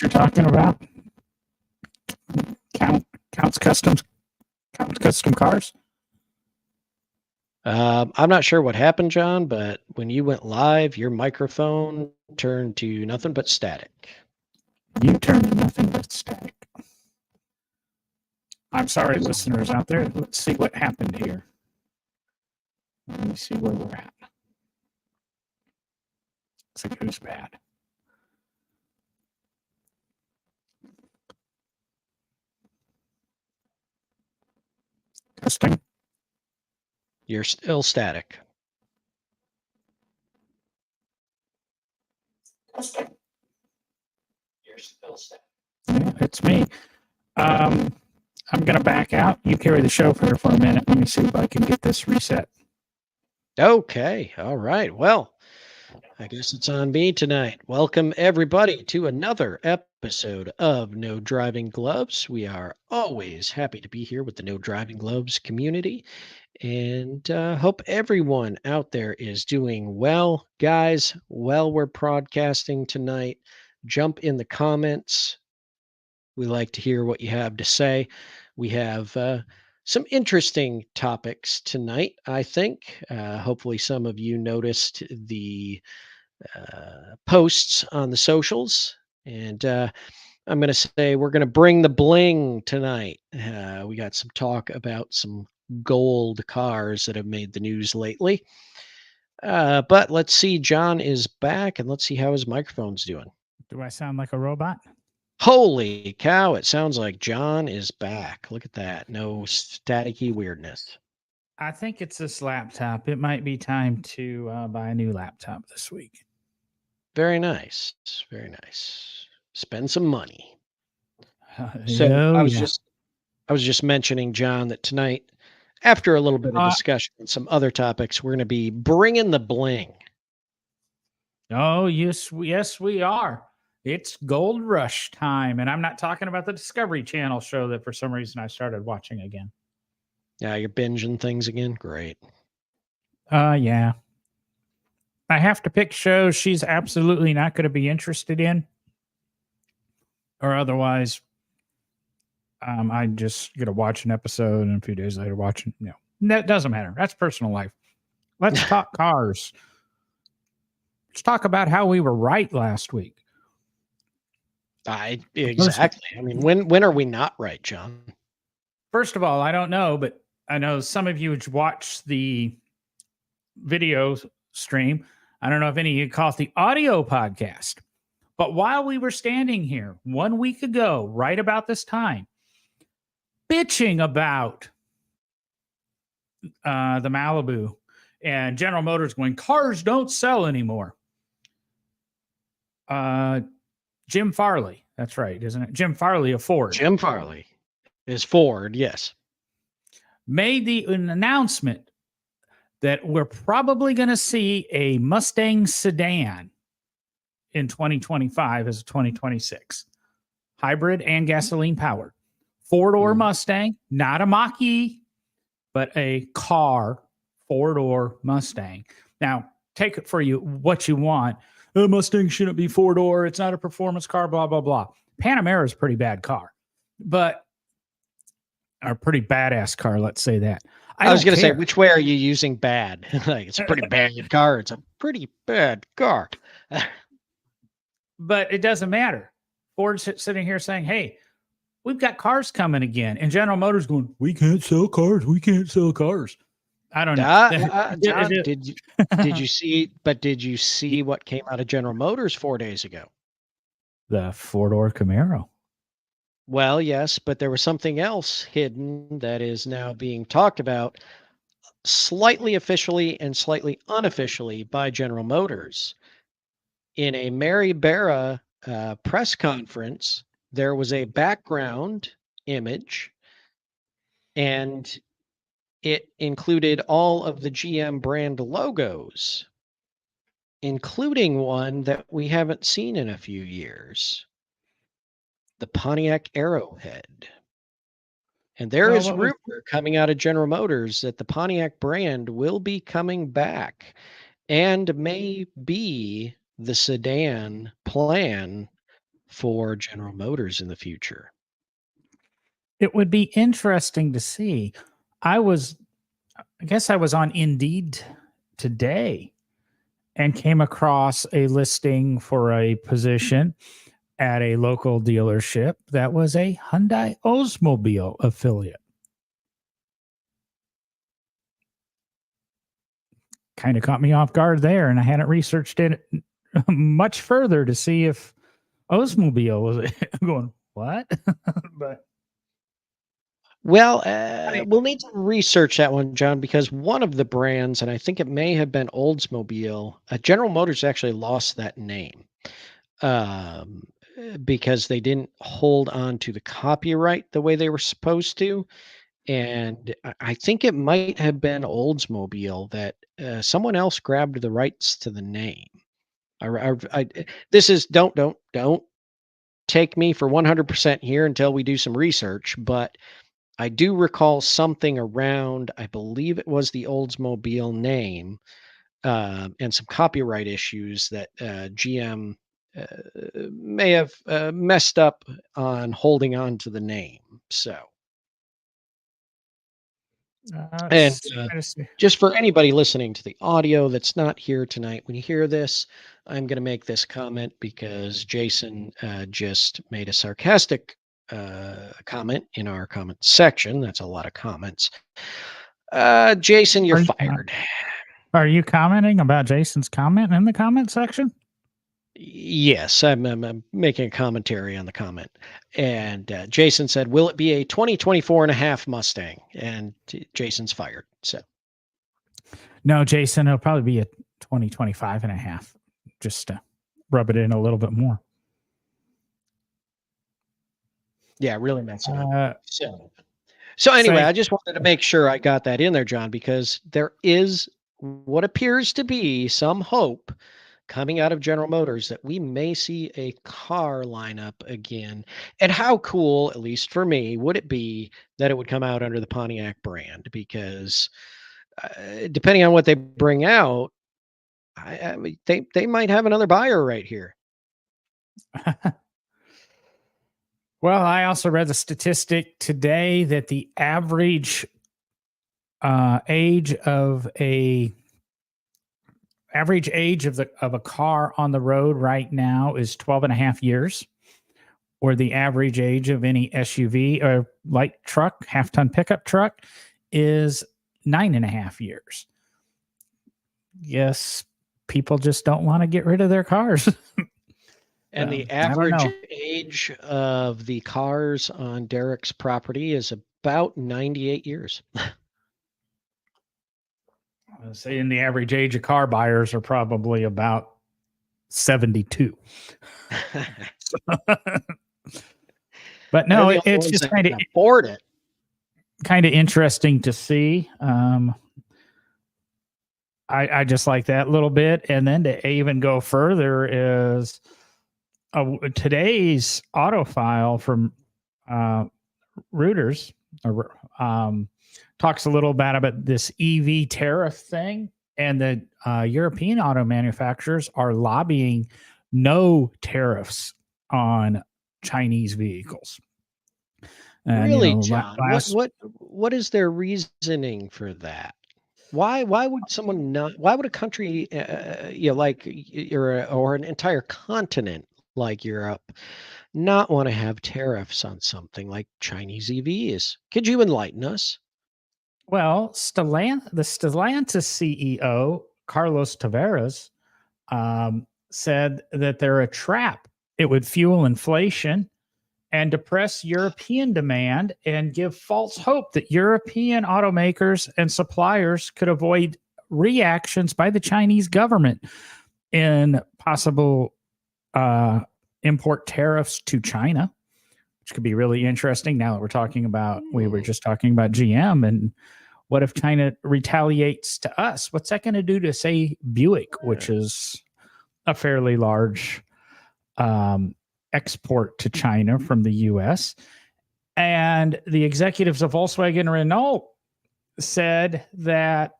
You're talking about count counts customs count custom cars. I'm not sure what happened, John, but when you went live, your microphone turned to nothing but static. You turned to nothing but static. I'm sorry, listeners out there. Let's see what happened here. Let me see where we're at. Looks like it was bad. Testing. You're still static. Testing. You're still static. Yeah, it's me. I'm going to back out. You carry the show for a minute. Let me see if I can get this reset. Okay. All right. Well, I guess it's on me tonight. Welcome, everybody, to another episode of No Driving Gloves. We are always happy to be here with the No Driving Gloves community, and hope everyone out there is doing well. Guys, while we're broadcasting tonight, jump in the comments. We like to hear what you have to say. We have some interesting topics tonight, I think. Hopefully, some of you noticed the posts on the socials. And I'm going to say we're going to bring the bling tonight. We got some talk about some gold cars that have made the news lately. But let's see, John is back, and let's see how his microphone's doing. Do I sound like a robot? Holy cow, it sounds like John is back. Look at that. No staticky weirdness. I think it's this laptop. It might be time to buy a new laptop this week. Very nice. Very nice. Spend some money. So I was just mentioning, John, that tonight, after a little bit of discussion and some other topics, we're going to be bringing the bling. Oh, yes, we are. It's Gold Rush time, and I'm not talking about the Discovery Channel show that for some reason I started watching again. Yeah, you're binging things again? Great. Yeah. I have to pick shows she's absolutely not going to be interested in, or otherwise I just going to watch an episode and a few days later watching. No, that doesn't matter. That's personal life. Let's talk cars. Let's talk about how we were right last week. Exactly. I mean, when are we not right, John? First of all, I don't know, but I know some of you watch the video stream. I don't know if any of you caught the audio podcast. But while we were standing here 1 week ago, right about this time, bitching about the Malibu and General Motors going, cars don't sell anymore. Jim Farley, that's right, isn't it? Jim Farley of Ford. Jim Farley is Ford, yes. Made an announcement that we're probably going to see a Mustang sedan in 2025 as 2026. Hybrid and gasoline powered. Four-door Mustang, not a Mach-E, but a car, four-door Mustang. Now, take it for you what you want. A Mustang shouldn't be four-door. It's not a performance car, blah, blah, blah. Panamera is a pretty bad car, but a pretty badass car, let's say that. I was going to say, which way are you using bad? Like, it's a pretty bad car. It's a pretty bad car. But it doesn't matter. Ford's sitting here saying, hey, we've got cars coming again. And General Motors going, we can't sell cars. We can't sell cars. I don't know. John, did you see what came out of General Motors 4 days ago? The four-door Camaro. Well, yes, but there was something else hidden that is now being talked about slightly officially and slightly unofficially by General Motors. In a Mary Barra press conference, there was a background image, and it included all of the GM brand logos, including one that we haven't seen in a few years, the Pontiac Arrowhead. And there is rumor coming out of General Motors that the Pontiac brand will be coming back and may be the sedan plan for General Motors in the future? It would be interesting to see. I guess I was on Indeed today and came across a listing for a position at a local dealership that was a Hyundai Oldsmobile affiliate. Kind of caught me off guard there, and I hadn't researched it much further to see if Oldsmobile was going, what? But Well, we'll need to research that one, John, because one of the brands, and I think it may have been Oldsmobile, General Motors actually lost that name because they didn't hold on to the copyright the way they were supposed to. And I think it might have been Oldsmobile that someone else grabbed the rights to the name. This is don't take me for 100% here until we do some research, but I do recall something around, I believe it was the Oldsmobile name, and some copyright issues that GM may have messed up on holding on to the name. So, and just for anybody listening to the audio that's not here tonight, when you hear this, I'm going to make this comment because Jason just made a sarcastic comment in our comment section. That's a lot of comments. Jason, you're fired. Are you commenting about Jason's comment in the comment section? Yes, I'm making a commentary on the comment. And Jason said, will it be a 2024 and a half Mustang? And Jason's fired. So no, Jason, it'll probably be a 2025 and a half, just to rub it in a little bit more. Yeah, really mess it up. So anyway, I just wanted to make sure I got that in there, John, because there is what appears to be some hope coming out of General Motors that we may see a car lineup again. And how cool, at least for me, would it be that it would come out under the Pontiac brand? Because depending on what they bring out, I mean, they might have another buyer right here. Well, I also read the statistic today that the average age of a car on the road right now is 12 and a half years, or the average age of any SUV or light truck, half-ton pickup truck, is 9.5 years. Yes, people just don't want to get rid of their cars. And the average age of the cars on Derek's property is about 98 years. I was saying the average age of car buyers are probably about 72. But no, it's just kind of afford it. Kind of interesting to see. I just like that little bit. And then to even go further is today's auto file from Reuters talks a little about this EV tariff thing, and the European auto manufacturers are lobbying no tariffs on Chinese vehicles. And, really, John? What is their reasoning for that? Why would someone not? Why would a country, like or an entire continent like Europe, not want to have tariffs on something like Chinese EVs? Could you enlighten us? Well, the Stellantis CEO, Carlos Tavares, said that they're a trap. It would fuel inflation and depress European demand and give false hope that European automakers and suppliers could avoid reactions by the Chinese government in possible import tariffs to China, which could be really interesting now that we were just talking about GM, and what if China retaliates to us? What's that going to do to, say, Buick, which is a fairly large export to China from the U.S.? And the executives of Volkswagen and Renault said that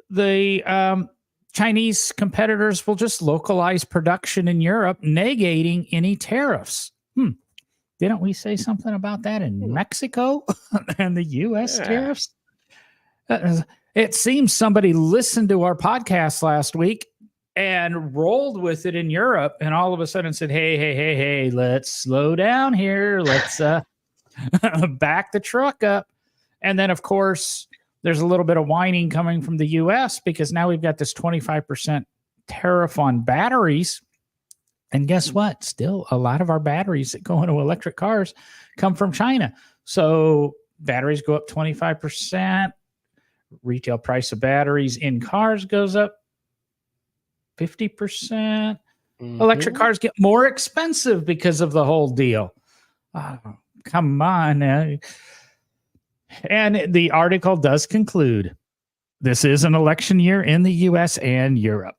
the Chinese competitors will just localize production in Europe, negating any tariffs. Didn't we say something about that in Mexico and the U.S. Yeah. tariffs? It seems somebody listened to our podcast last week and rolled with it in Europe, and all of a sudden said, hey, let's slow down here. Let's back the truck up. And then, of course, there's a little bit of whining coming from the U.S. because now we've got this 25% tariff on batteries. And guess what? Still, a lot of our batteries that go into electric cars come from China. So batteries go up 25%. Retail price of batteries in cars goes up 50%. Electric cars get more expensive because of the whole deal. Oh, come on. And the article does conclude, this is an election year in the U.S. and Europe.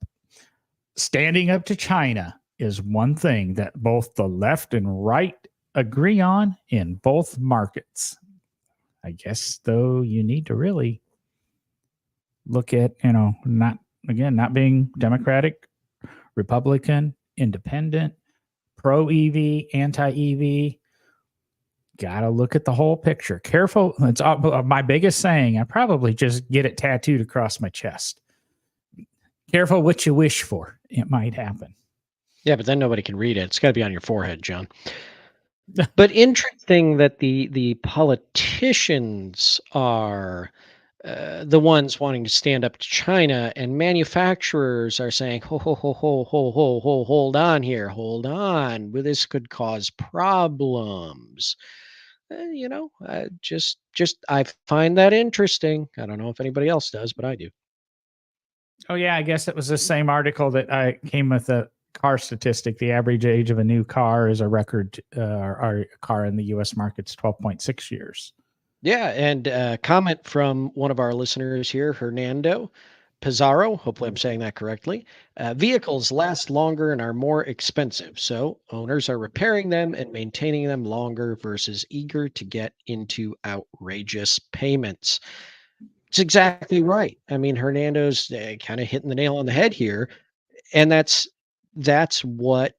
Standing up to China is one thing that both the left and right agree on in both markets. I guess, though, you need to really look at, not being Democratic, Republican, independent, pro-EV, anti-EV. Got to look at the whole picture. Careful. It's my biggest saying. I probably just get it tattooed across my chest. Careful what you wish for. It might happen. Yeah, but then nobody can read it. It's got to be on your forehead, John. But interesting that the politicians are the ones wanting to stand up to China, and manufacturers are saying, hold on here, hold on. Well, this could cause problems. I find that interesting. I don't know if anybody else does, but I do. Oh, yeah, I guess it was the same article that I came with a car statistic. The average age of a new car is a record, our car in the U.S. market's 12.6 years. Yeah, and a comment from one of our listeners here, Hernando Pizarro. Hopefully I'm saying that correctly. Vehicles last longer and are more expensive, so owners are repairing them and maintaining them longer versus eager to get into outrageous payments. It's exactly right. I mean, Hernando's kind of hitting the nail on the head here. And that's what,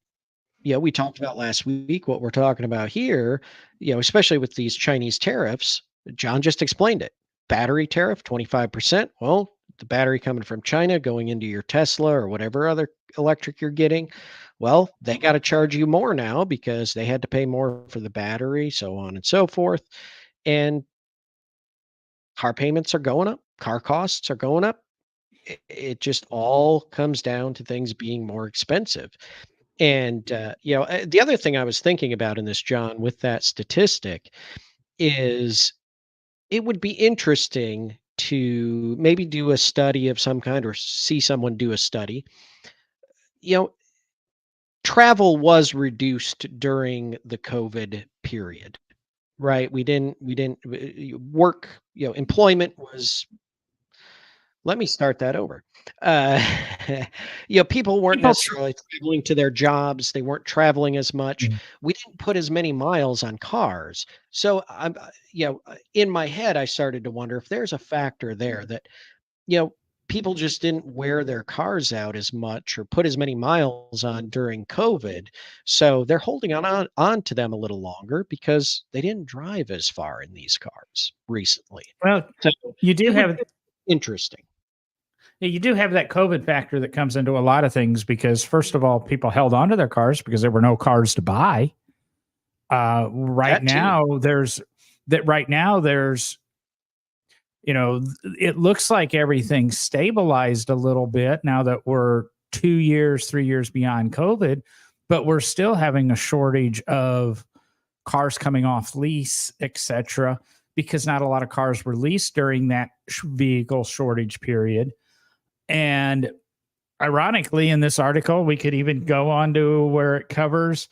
we talked about last week, what we're talking about here, especially with these Chinese tariffs. John just explained it. Battery tariff, 25%. Well, the battery coming from China going into your Tesla or whatever other electric you're getting. Well, they got to charge you more now because they had to pay more for the battery, so on and so forth. And car payments are going up. Car costs are going up. It just all comes down to things being more expensive. And, the other thing I was thinking about in this, John, with that statistic is it would be interesting to maybe do a study of some kind or see someone do a study. Travel was reduced during the COVID period, right? We didn't work, employment was, let me start that over. People weren't necessarily traveling to their jobs. They weren't traveling as much. We didn't put as many miles on cars. So I'm, in my head, I started to wonder if there's a factor there that, people just didn't wear their cars out as much or put as many miles on during COVID. So they're holding on to them a little longer because they didn't drive as far in these cars recently. Well, so you do have interesting. Yeah, you do have that COVID factor that comes into a lot of things because, first of all, people held onto their cars because there were no cars to buy. Right now, there's it looks like everything's stabilized a little bit now that we're 2 years, 3 years beyond COVID, but we're still having a shortage of cars coming off lease, etc., because not a lot of cars were leased during that vehicle shortage period. And ironically, in this article, we could even go on to where it covers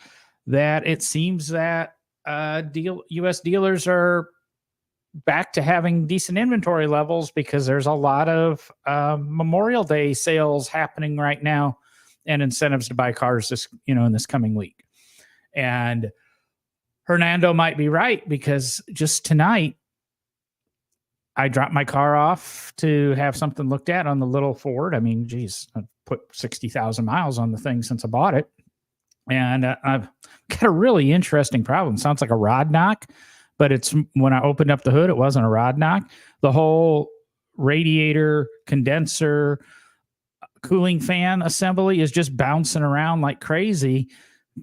that it seems that U.S. dealers are back to having decent inventory levels because there's a lot of Memorial Day sales happening right now and incentives to buy cars in this coming week. And Hernando might be right because just tonight, I dropped my car off to have something looked at on the little Ford. I mean, geez, I've put 60,000 miles on the thing since I bought it. And I've got a really interesting problem. Sounds like a rod knock, but it's when I opened up the hood, it wasn't a rod knock. The whole radiator, condenser, cooling fan assembly is just bouncing around like crazy,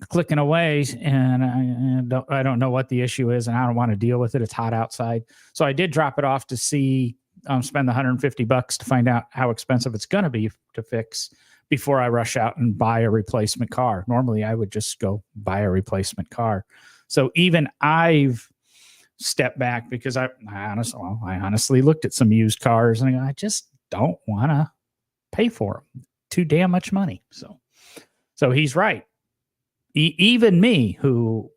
clicking away. And I don't know what the issue is, and I don't want to deal with it. It's hot outside. So I did drop it off to see, spend the $150 to find out how expensive it's going to be to fix before I rush out and buy a replacement car. Normally I would just go buy a replacement car. So even I've stepped back because I honestly looked at some used cars and I just don't want to pay for them. Too damn much money. So he's right. Even me, who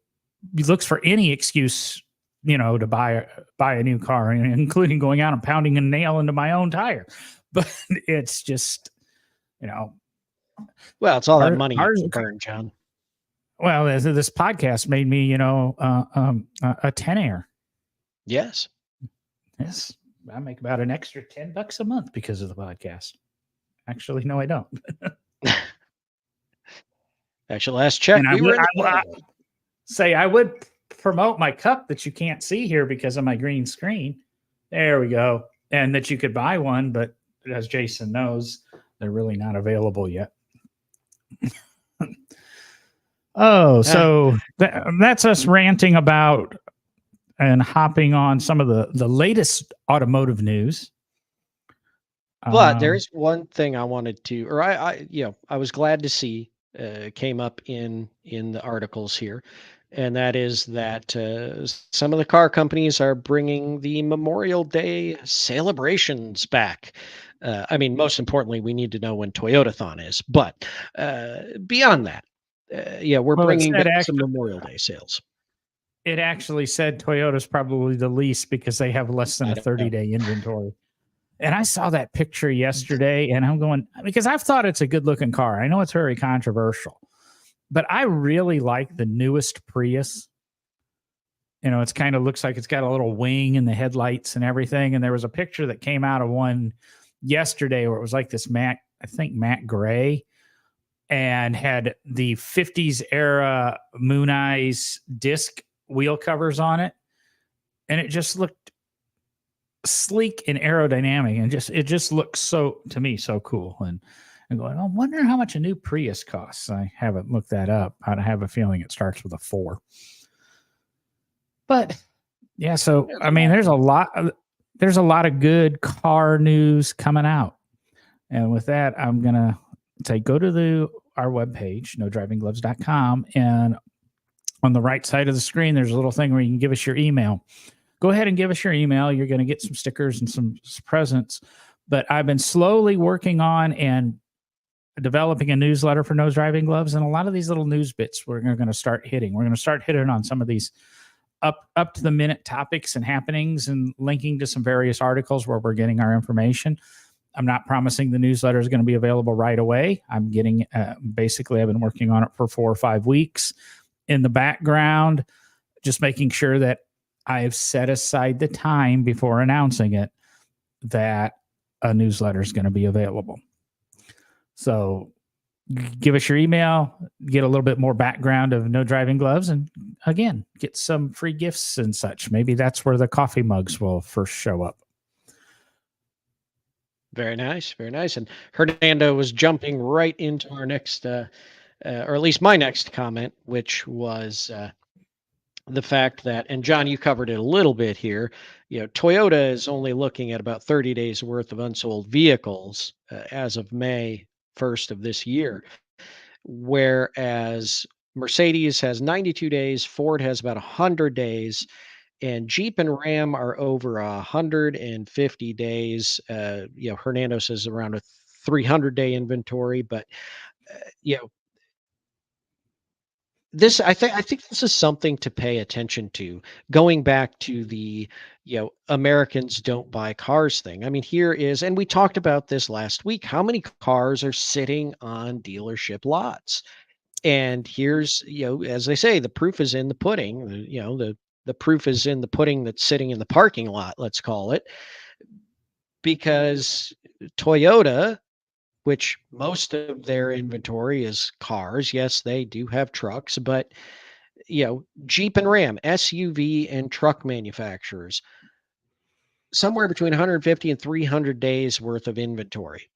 looks for any excuse, to buy a new car, including going out and pounding a nail into my own tire. But it's just, well, it's all that money you burn, John. Well, this podcast made me, a 10 air. Yes. I make about an extra $10 a month because of the podcast. Actually, no, I don't. Actually, last check, I would promote my cup that you can't see here because of my green screen. There we go. And that you could buy one, but as Jason knows, they're really not available yet. So that's us ranting about and hopping on some of the latest automotive news. But there's one thing I wanted to, or I was glad to see came up in the articles here, and that is that some of the car companies are bringing the Memorial Day celebrations back. I mean, most importantly, we need to know when Toyotathon is, but beyond that, we're bringing back some Memorial Day sales. It actually said Toyota's probably the least because they have less than a 30-day inventory. And I saw that picture yesterday and I'm going, because I've thought it's a good looking car. I know it's very controversial, but I really like the newest Prius. It's kind of looks like it's got a little wing in the headlights and everything. And there was a picture that came out of one yesterday where it was like this matte gray, and had the 50s era Moon Eyes disc wheel covers on it. And it just looked sleek and aerodynamic, and it just looks so cool. And I'm going, I wonder how much a new Prius costs. I haven't looked that up. I have a feeling it starts with a 4. But yeah, so I mean, there's a lot of good car news coming out. And with that, I'm gonna say go to our webpage, nodrivinggloves.com, and on the right side of the screen, there's a little thing where you can give us your email. Go ahead and give us your email. You're going to get some stickers and some presents. But I've been slowly working on and developing a newsletter for Nose Driving Gloves. And a lot of these little news bits we're going to start hitting. We're going to start hitting on some of these up to the minute topics and happenings, and linking to some various articles where we're getting our information. I'm not promising the newsletter is going to be available right away. I'm getting, basically, I've been working on it for 4 or 5 weeks in the background, just making sure that I've set aside the time before announcing it that a newsletter is going to be available. So give us your email, get a little bit more background of No Driving Gloves, and again, get some free gifts and such. Maybe that's where the coffee mugs will first show up. Very nice. Very nice. And Hernando was jumping right into our next, or at least my next comment, which was the fact that, and John, you covered it a little bit here, Toyota is only looking at about 30 days worth of unsold vehicles as of May 1st of this year, whereas Mercedes has 92 days, Ford has about 100 days, and Jeep and Ram are over 150 days. Hernando says around a 300-day inventory, but this, I think this is something to pay attention to, going back to the, Americans don't buy cars thing. I mean, here is, and we talked about this last week, how many cars are sitting on dealership lots? And here's, as they say, the proof is in the pudding. The proof is in the pudding that's sitting in the parking lot, let's call it. because Toyota, which most of their inventory is cars. Yes, they do have trucks, but Jeep and Ram, SUV and truck manufacturers, somewhere between 150 and 300 days worth of inventory.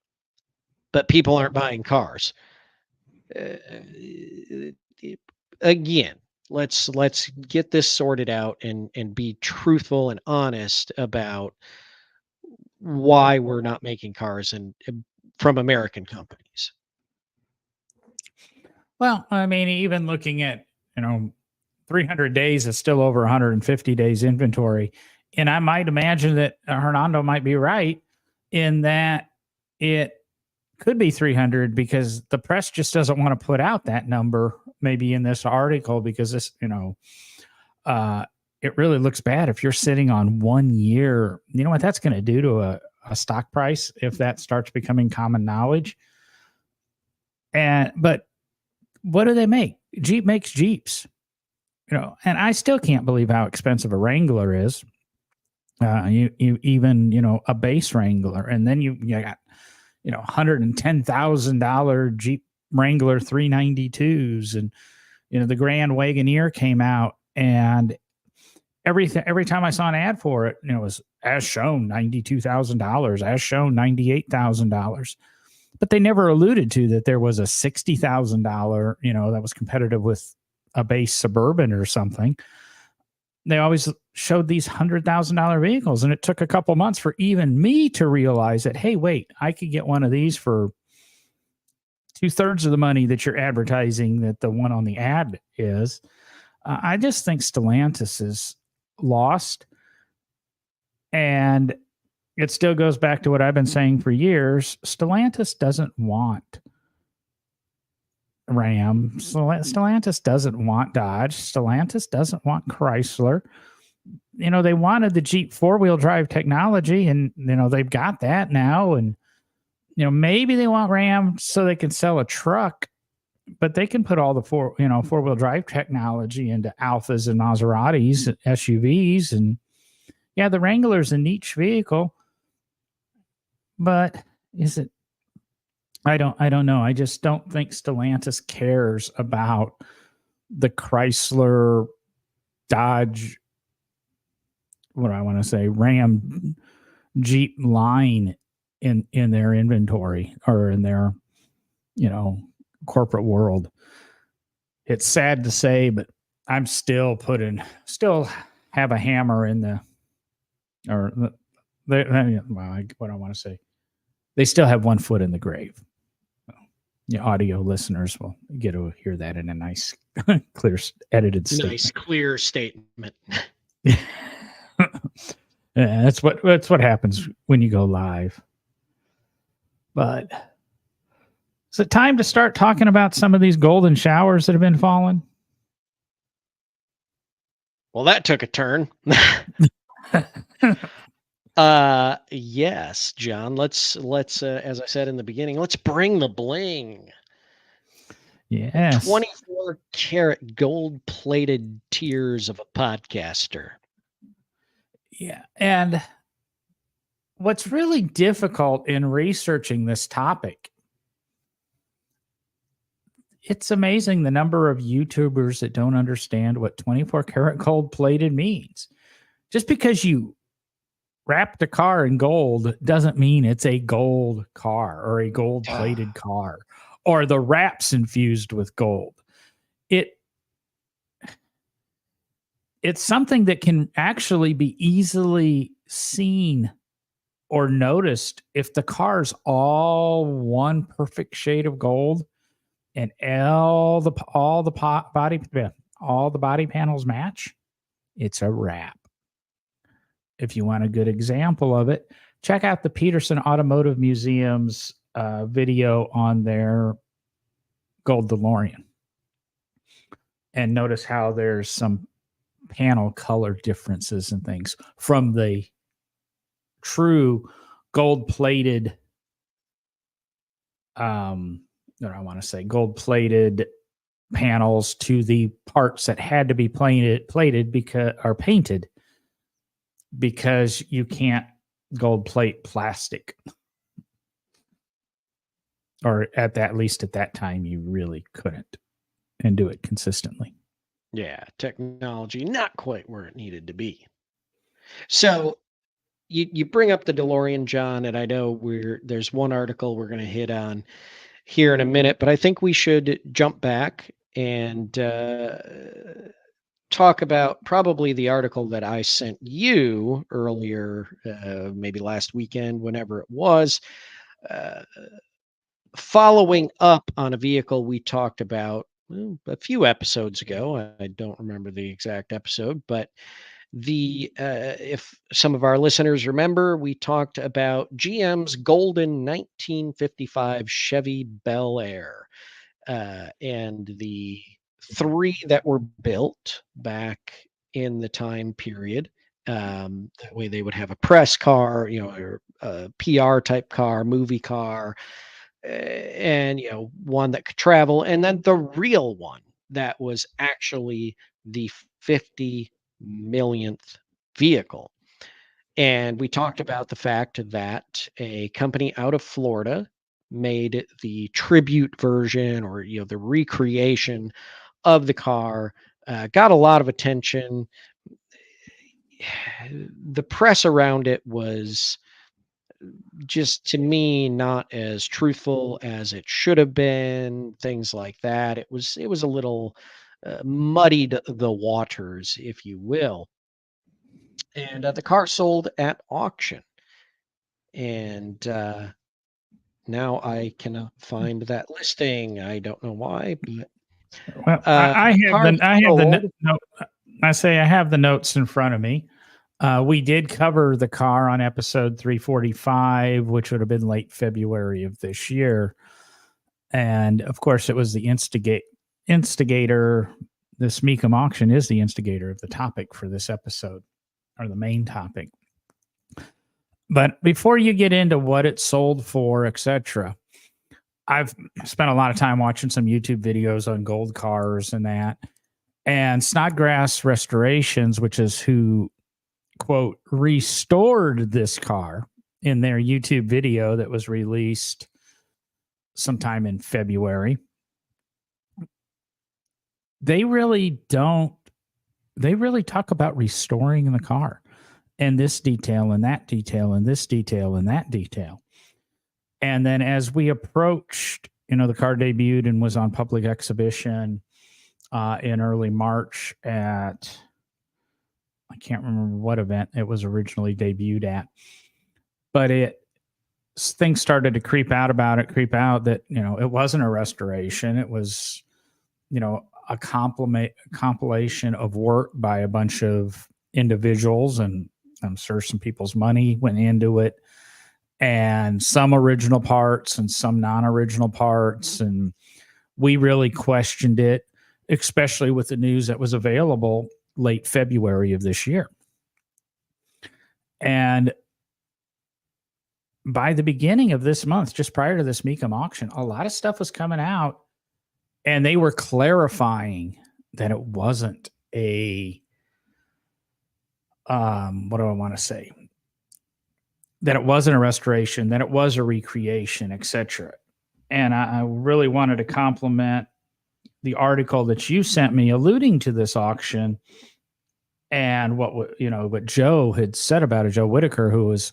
But people aren't buying cars. Again, let's get this sorted out and be truthful and honest about why we're not making cars and from American companies. Well, I mean, even looking at, 300 days is still over 150 days inventory. And I might imagine that Hernando might be right in that it could be 300 because the press just doesn't want to put out that number maybe in this article because this, it really looks bad if you're sitting on 1 year. You know what that's going to do to a stock price if that starts becoming common knowledge. But what do they make? Jeep makes Jeeps, and I still can't believe how expensive a Wrangler is. You even, a base Wrangler, and then you got, $110,000 Jeep Wrangler 392s, and, the Grand Wagoneer came out, and every time I saw an ad for it, it was as shown $92,000, as shown $98,000. But they never alluded to that there was a $60,000, that was competitive with a base Suburban or something. They always showed these $100,000 vehicles, and it took a couple months for even me to realize that, hey, wait, I could get one of these for 2/3 of the money that you're advertising that the one on the ad is. I just think Stellantis is lost, and it still goes back to what I've been saying for years. Stellantis doesn't want Ram. Stellantis doesn't want Dodge. Stellantis doesn't want Chrysler. They wanted the Jeep 4-wheel drive technology, and, they've got that now. And, maybe they want Ram so they can sell a truck, but they can put all the 4-wheel drive technology into Alphas and Maseratis, and SUVs. And yeah, the Wrangler's a niche vehicle. But is it? I don't know. I just don't think Stellantis cares about the Chrysler, Dodge, what do I want to say, Ram, Jeep line in their inventory or in their, corporate world. It's sad to say, but I'm still have a hammer in the, or what I want to say. They still have one foot in the grave. Audio listeners will get to hear that in a nice, clear, edited statement. Nice, clear statement. Yeah, that's what happens when you go live. But is it time to start talking about some of these golden showers that have been falling? Well, that took a turn. Yes, John, let's as I said in the beginning, let's bring the bling. Yes. 24 karat gold plated tears of a podcaster. Yeah. And what's really difficult in researching this topic, it's amazing the number of YouTubers that don't understand what 24 karat gold plated means. Just because you wrapped a car in gold doesn't mean it's a gold car or a gold plated car or the wraps infused with gold. It's something that can actually be easily seen or noticed if the car's all one perfect shade of gold and all the body panels match. It's a wrap. If you want a good example of it, check out the Peterson Automotive Museum's video on their gold DeLorean. And notice how there's some panel color differences and things from the true gold-plated, gold-plated panels to the parts that had to be painted because you can't gold plate plastic. Or at least at that time, you really couldn't and do it consistently. Yeah, technology not quite where it needed to be. So you bring up the DeLorean, John, and I know there's one article we're going to hit on here in a minute, but I think we should jump back and talk about probably the article that I sent you earlier, maybe last weekend, whenever it was, following up on a vehicle we talked about a few episodes ago. I don't remember the exact episode, but if some of our listeners remember, we talked about GM's golden 1955 Chevy Bel Air, and the three that were built back in the time period. That way they would have a press car, or a PR type car, movie car, and one that could travel, and then the real one that was actually the 50 millionth vehicle. And we talked about the fact that a company out of Florida made the tribute version, or the recreation of the car. Got a lot of attention. The press around it was just, to me, not as truthful as it should have been, things like that. It was a little muddied the waters, if you will. And the car sold at auction. And now I cannot find that listing. I don't know why, but well, I have the notes in front of me. We did cover the car on episode 345, which would have been late February of this year. And of course, it was the instigator. This Mecum auction is the instigator of the topic for this episode, or the main topic. But before you get into what it sold for, etc., I've spent a lot of time watching some YouTube videos on gold cars and that. And Snodgrass Restorations, which is who, quote, restored this car in their YouTube video that was released sometime in February. They really talk about restoring the car and this detail and that detail and this detail and that detail. And then as we approached, the car debuted and was on public exhibition in early March at, I can't remember what event it was originally debuted at, but things started to creep out that, it wasn't a restoration. It was, a compilation of work by a bunch of individuals, and I'm sure some people's money went into it, and some original parts and some non-original parts. And we really questioned it, especially with the news that was available late February of this year. And by the beginning of this month, just prior to this Mecum auction, a lot of stuff was coming out, and they were clarifying that it wasn't a, what do I want to say? That it wasn't a restoration, that it was a recreation, etc. And I really wanted to compliment the article that you sent me alluding to this auction and what Joe had said about it, Joe Whitaker, who was,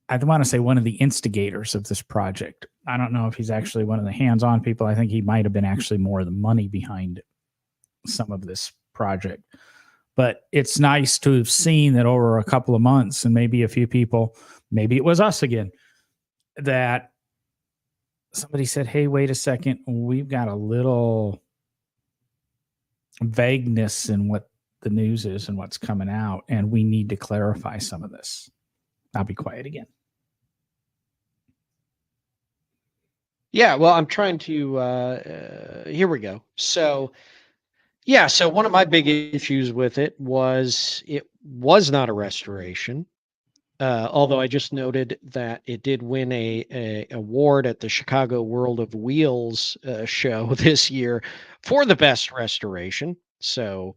I want to say, one of the instigators of this project. I don't know if he's actually one of the hands-on people. I think he might have been actually more of the money behind some of this project. But it's nice to have seen that over a couple of months, and maybe a few people, maybe it was us again, that somebody said, hey, wait a second, we've got a little vagueness in what the news is and what's coming out, and we need to clarify some of this. I'll be quiet again. Yeah, well, I'm trying to, here we go. So one of my big issues with it was not a restoration. Although I just noted that it did win a award at the Chicago World of Wheels show this year for the best restoration. So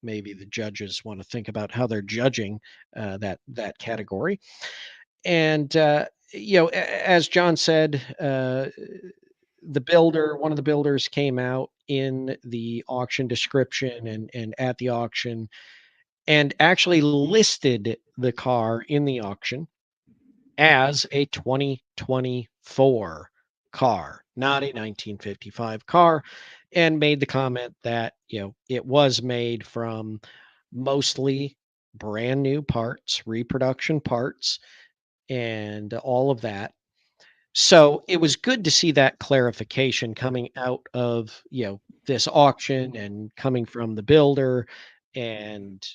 maybe the judges want to think about how they're judging that category. And as John said, one of the builders came out in the auction description and at the auction and actually listed the car in the auction as a 2024 car, not a 1955 car, and made the comment that, it was made from mostly brand new parts, reproduction parts, and all of that. So it was good to see that clarification coming out of, this auction and coming from the builder and,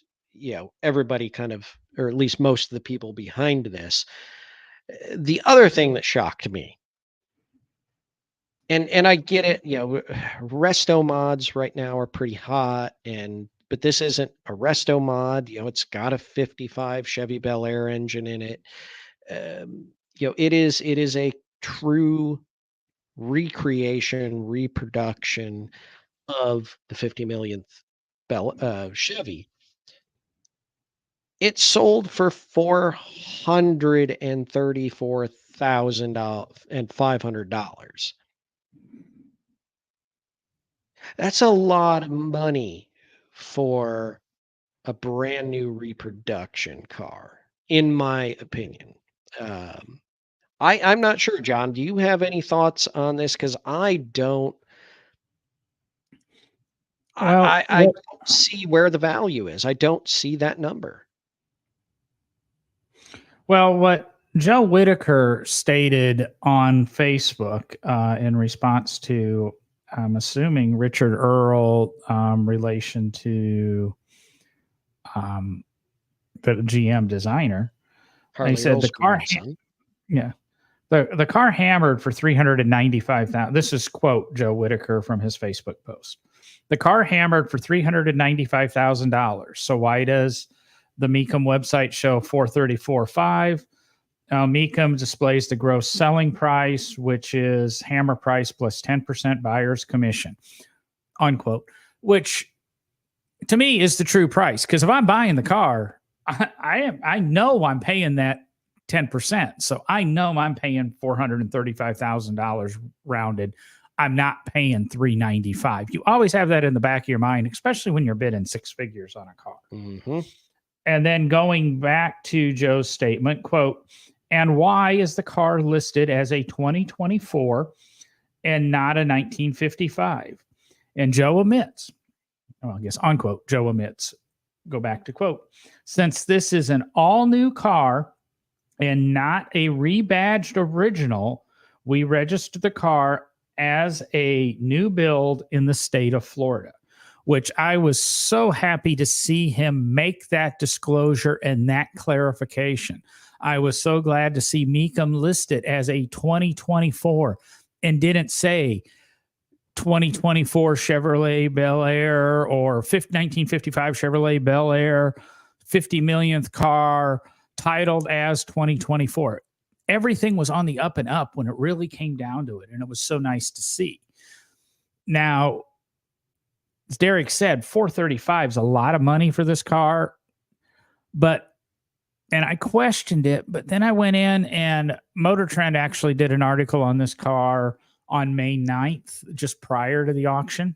everybody kind of, or at least most of the people behind this. The other thing that shocked me, and I get it, resto mods right now are pretty hot, but this isn't a resto mod. It's got a 55 Chevy Bel Air engine in it. It is a true recreation, reproduction of the 50 millionth Chevy. It sold for $434,500. That's a lot of money for a brand new reproduction car, in my opinion. I'm not sure, John. Do you have any thoughts on this? Because I don't. I don't see where the value is. I don't see that number. Well, what Joe Whitaker stated on Facebook in response to, I'm assuming, Richard Earl relation to the GM designer. Harley he said Earl's the car, the car hammered for $395,000. This is quote Joe Whitaker from his Facebook post. The car hammered for $395,000. So why does the Mecum website show $434,500? Mecum displays the gross selling price, which is hammer price plus 10% buyer's commission, unquote, which to me is the true price. Because if I'm buying the car, I know I'm paying that 10%. So I know I'm paying $435,000 rounded. I'm not paying $395,000. You always have that in the back of your mind, especially when you're bidding six figures on a car. Mm-hmm. And then going back to Joe's statement, quote, and why is the car listed as a 2024 and not a 1955? And Joe omits, unquote, Joe omits, go back to quote, since this is an all new car and not a rebadged original, we registered the car as a new build in the state of Florida, which I was so happy to see him make that disclosure and that clarification. I was so glad to see Mecum listed as a 2024 and didn't say 2024 Chevrolet Bel Air or 1955 Chevrolet Bel Air, 50 millionth car, titled as 2024. Everything was on the up and up when it really came down to it, and it was so nice to see. Now, as Derek said, $435,000 is a lot of money for this car, and I questioned it, but then I went in and Motor Trend actually did an article on this car on May 9th, just prior to the auction.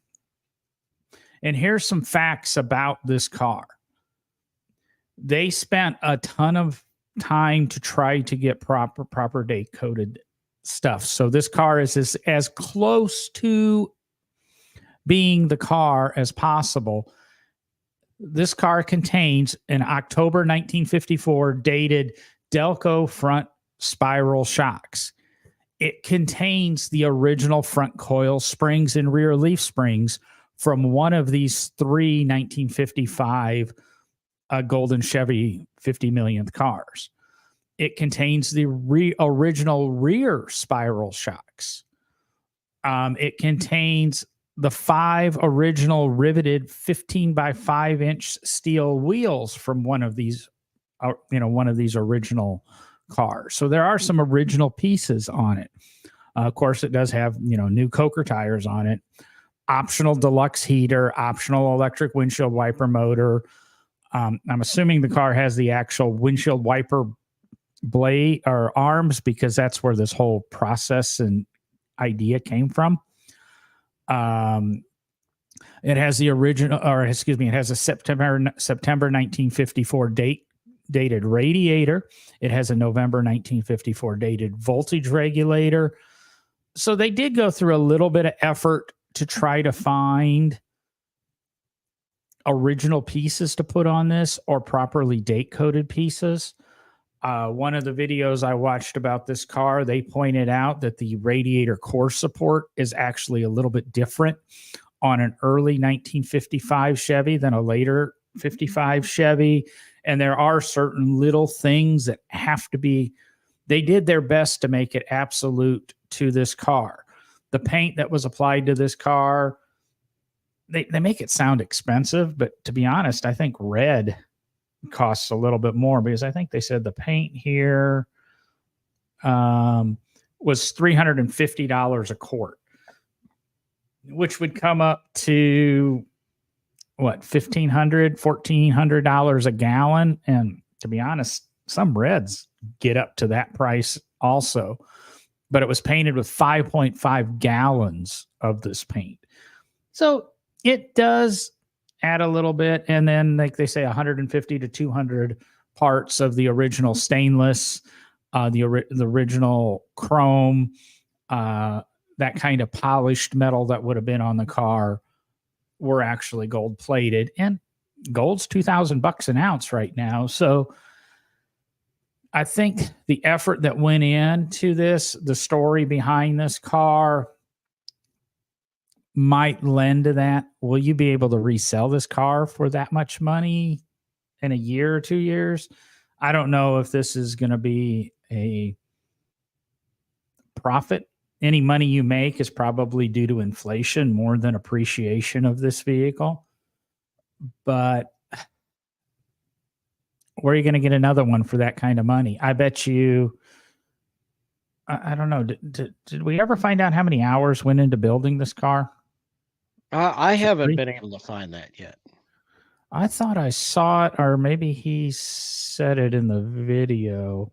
And here's some facts about this car. They spent a ton of time to try to get proper date coded stuff. So this car is as close to being the car as possible. This car contains an October 1954 dated Delco front spiral shocks. It contains the original front coil springs and rear leaf springs from one of these three 1955 Golden Chevy 50 millionth cars. It contains the original rear spiral shocks. It contains the 5 original riveted 15 by 5 inch steel wheels from one of these original cars. So there are some original pieces on it. Of course, it does have, new Coker tires on it. optional deluxe heater, optional electric windshield wiper motor. I'm assuming the car has the actual windshield wiper blade or arms, because that's where this whole process and idea came from. It has the original, or excuse me, it has a September 1954 dated radiator. It has a November 1954 dated voltage regulator. So they did go through a little bit of effort to try to find original pieces to put on this, or properly date coded pieces. One of the videos I watched about this car, they pointed out that the radiator core support is actually a little bit different on an early 1955 Chevy than a later 55 Chevy. And there are certain little things that have to be, they did their best to make it absolute to this car. The paint that was applied to this car, they make it sound expensive, but to be honest, I think red costs a little bit more, because I think they said the paint here was $350 a quart, which would come up to what, $1,400 a gallon. And to be honest, some reds get up to that price also, but it was painted with 5.5 gallons of this paint. So it does add a little bit. And then, like they say, 150 to 200 parts of the original stainless, the original chrome, that kind of polished metal that would have been on the car were actually gold plated, and gold's $2,000 an ounce right now. So I think the effort that went into this, the story behind this car, might lend to that. Will you be able to resell this car for that much money in a year or 2 years? I don't know if this is going to be a profit. Any money you make is probably due to inflation more than appreciation of this vehicle. But where are you going to get another one for that kind of money? I bet you, I don't know. Did we ever find out how many hours went into building this car? I haven't been able to find that yet. I thought I saw it, or maybe he said it in the video.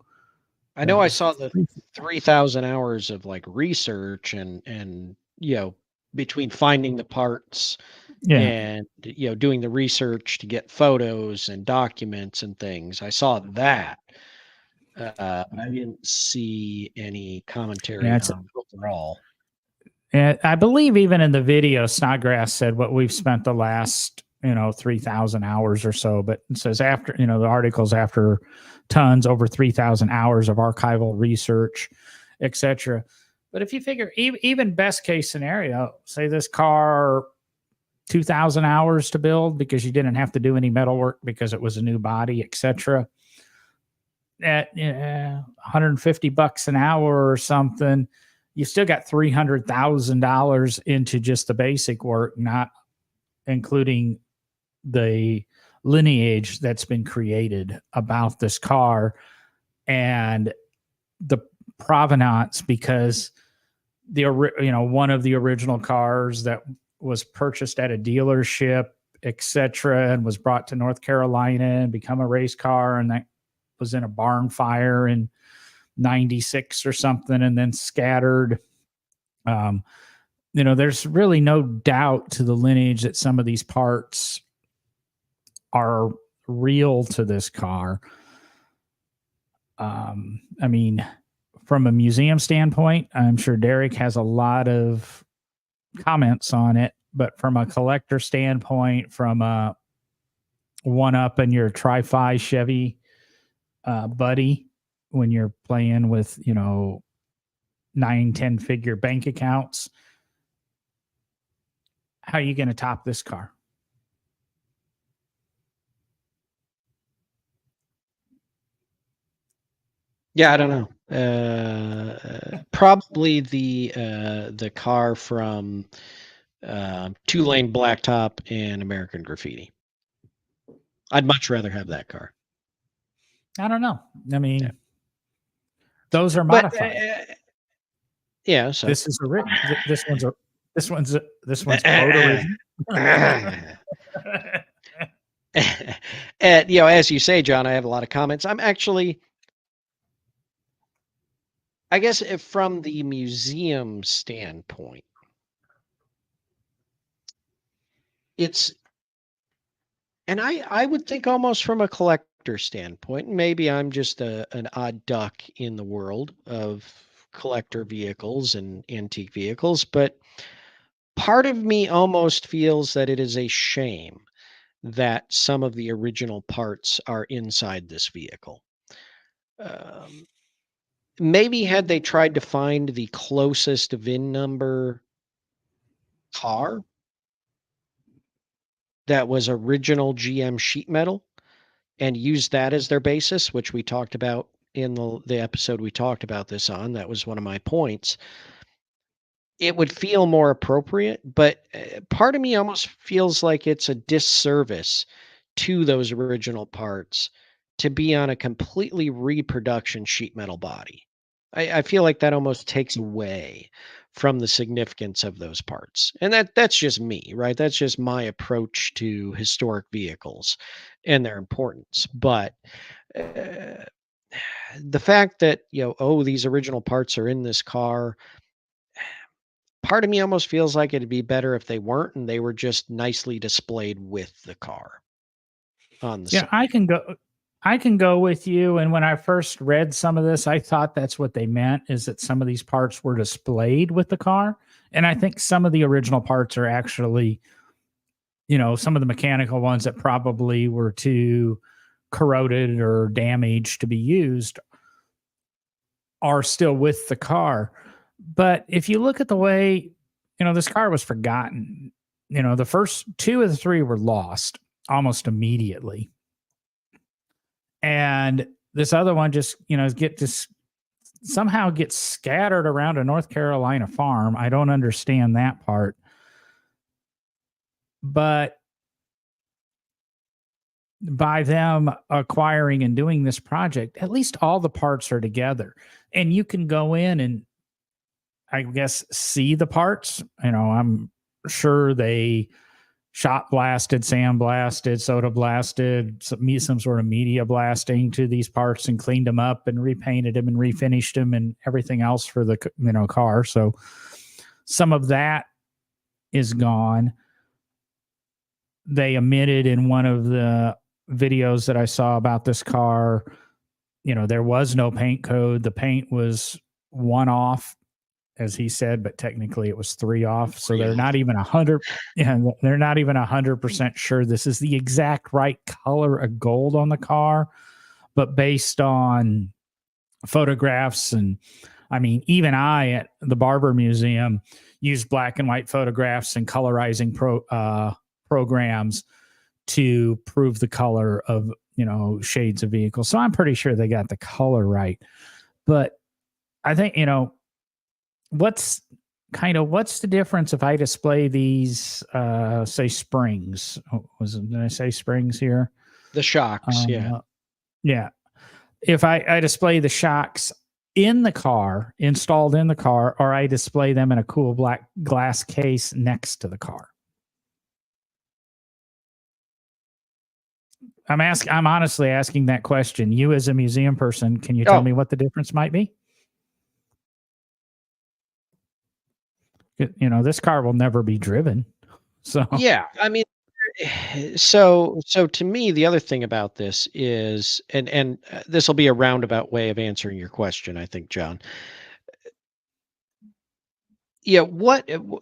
I know I saw the 3,000 hours of like research and between finding the parts and doing the research to get photos and documents and things. I saw that. I didn't see any commentary on overall. And I believe even in the video, Snodgrass said what we've spent the last 3,000 hours or so, but it says after, the article's after tons, over 3,000 hours of archival research, etc. But if you figure even best case scenario, say this car, 2,000 hours to build because you didn't have to do any metal work because it was a new body, etc. At $150 an hour or something, you still got $300,000 into just the basic work, not including the lineage that's been created about this car and the provenance, because one of the original cars that was purchased at a dealership, etc., and was brought to North Carolina and become a race car, and that was in a barn fire in 96 or something, and then scattered. There's really no doubt to the lineage that some of these parts are real to this car. I mean, from a museum standpoint, I'm sure Derek has a lot of comments on it, but from a collector standpoint, from a one-up in your Tri-Fi Chevy buddy, when you're playing with 9-10 figure bank accounts, how are you going to top this car? Yeah, I don't know. Probably the car from Two Lane Blacktop and American Graffiti. I'd much rather have that car. I don't know. I mean, those are modified. Yeah, so this one's This one's boat original. And as you say, John, I have a lot of comments. I'm actually, I guess, if from the museum standpoint, it's, and I would think almost from a collector standpoint, maybe I'm just an odd duck in the world of collector vehicles and antique vehicles, but part of me almost feels that it is a shame that some of the original parts are inside this vehicle. Um, Maybe had they tried to find the closest VIN number car that was original GM sheet metal and used that as their basis, which we talked about in the episode we talked about this on. That was one of my points. It would feel more appropriate, but part of me almost feels like it's a disservice to those original parts to be on a completely reproduction sheet metal body. I feel like that almost takes away from the significance of those parts. And that's just me, right? That's just my approach to historic vehicles and their importance. But uh, the fact that, oh, these original parts are in this car, part of me almost feels like it'd be better if they weren't and they were just nicely displayed with the car on the Yeah, side. I can go with you. And when I first read some of this, I thought that's what they meant, is that some of these parts were displayed with the car. And I think some of the original parts are actually, some of the mechanical ones that probably were too corroded or damaged to be used are still with the car. But if you look at the way, this car was forgotten, the first two of the three were lost almost immediately. And this other one just, somehow gets scattered around a North Carolina farm. I don't understand that part. But by them acquiring and doing this project, at least all the parts are together. And you can go in and, I guess, see the parts. I'm sure they shot blasted, sandblasted, soda blasted, some sort of media blasting to these parts and cleaned them up and repainted them and refinished them and everything else for the car. So some of that is gone. They omitted in one of the videos that I saw about this car, there was no paint code. The paint was one off, as he said, but technically it was three off. So they're not even 100. Yeah, they're not even 100% sure this is the exact right color of gold on the car, but based on photographs and, I mean, even I at the Barber Museum used black and white photographs and colorizing programs to prove the color of shades of vehicles. So I'm pretty sure they got the color right. But I think what's the difference if I display these say springs? Did I say springs here? The shocks, yeah. If I display the shocks in the car, installed in the car, or I display them in a cool black glass case next to the car. I'm honestly asking that question. You as a museum person, can you tell me what the difference might be? This car will never be driven. So yeah, I mean, so to me, the other thing about this is, and this will be a roundabout way of answering your question, I think, John. Yeah,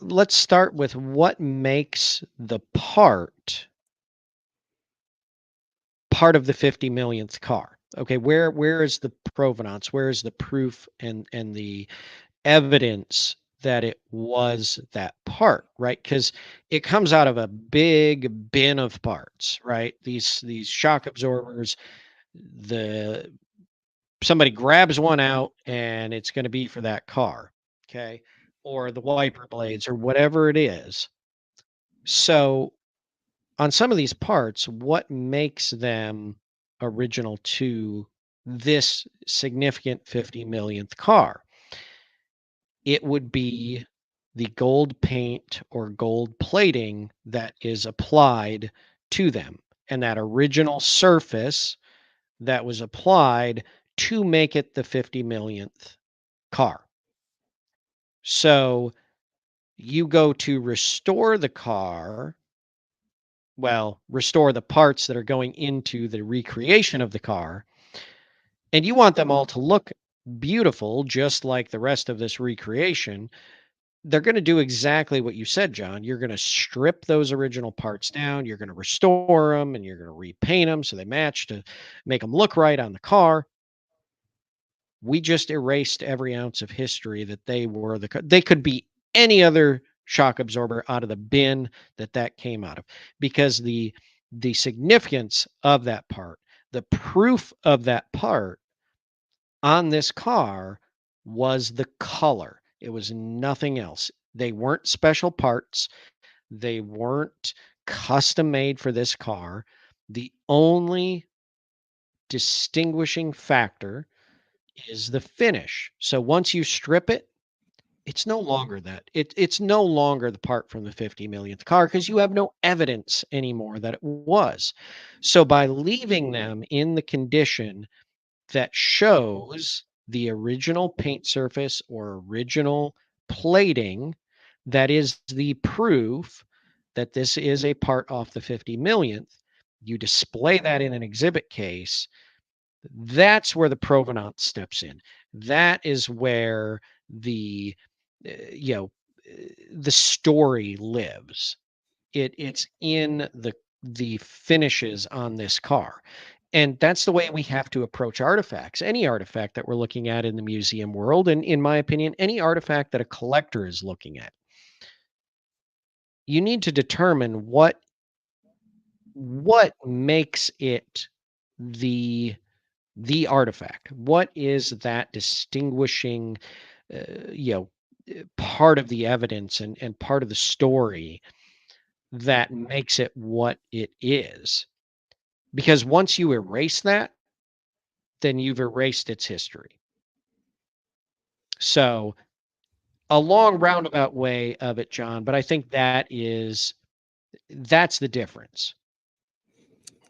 let's start with what makes the part of the 50 millionth car. Okay, where is the provenance? Where is the proof and the evidence that it was that part, right? Because it comes out of a big bin of parts, right? These shock absorbers, somebody grabs one out and it's going to be for that car, okay? Or the wiper blades or whatever it is. So on some of these parts, what makes them original to this significant 50 millionth car? It would be the gold paint or gold plating that is applied to them, and that original surface that was applied to make it the 50 millionth car. So you go to restore the car, well, restore the parts that are going into the recreation of the car, and you want them all to look beautiful, just like the rest of this recreation. They're going to do exactly what you said, John. You're going to strip those original parts down, you're going to restore them, and you're going to repaint them so they match to make them look right on the car. We just erased every ounce of history that they could be any other shock absorber out of the bin that came out of, because the significance of that part, the proof of that part on this car was the color. It was nothing else. They weren't special parts. They weren't custom made for this car. The only distinguishing factor is the finish. So once you strip it, it's no longer that. It's no longer the part from the 50 millionth car, because you have no evidence anymore that it was. So by leaving them in the condition that shows the original paint surface or original plating, that is the proof that this is a part off the 50 millionth, you display that in an exhibit case. That's where the provenance steps in. That is where the the story lives. It's in the finishes on this car. And that's the way we have to approach artifacts. Any artifact that we're looking at in the museum world, and in my opinion, any artifact that a collector is looking at, you need to determine what makes it the artifact. What is that distinguishing part of the evidence and part of the story that makes it what it is? Because once you erase that, then you've erased its history. So a long roundabout way of it, John, but I think that's the difference.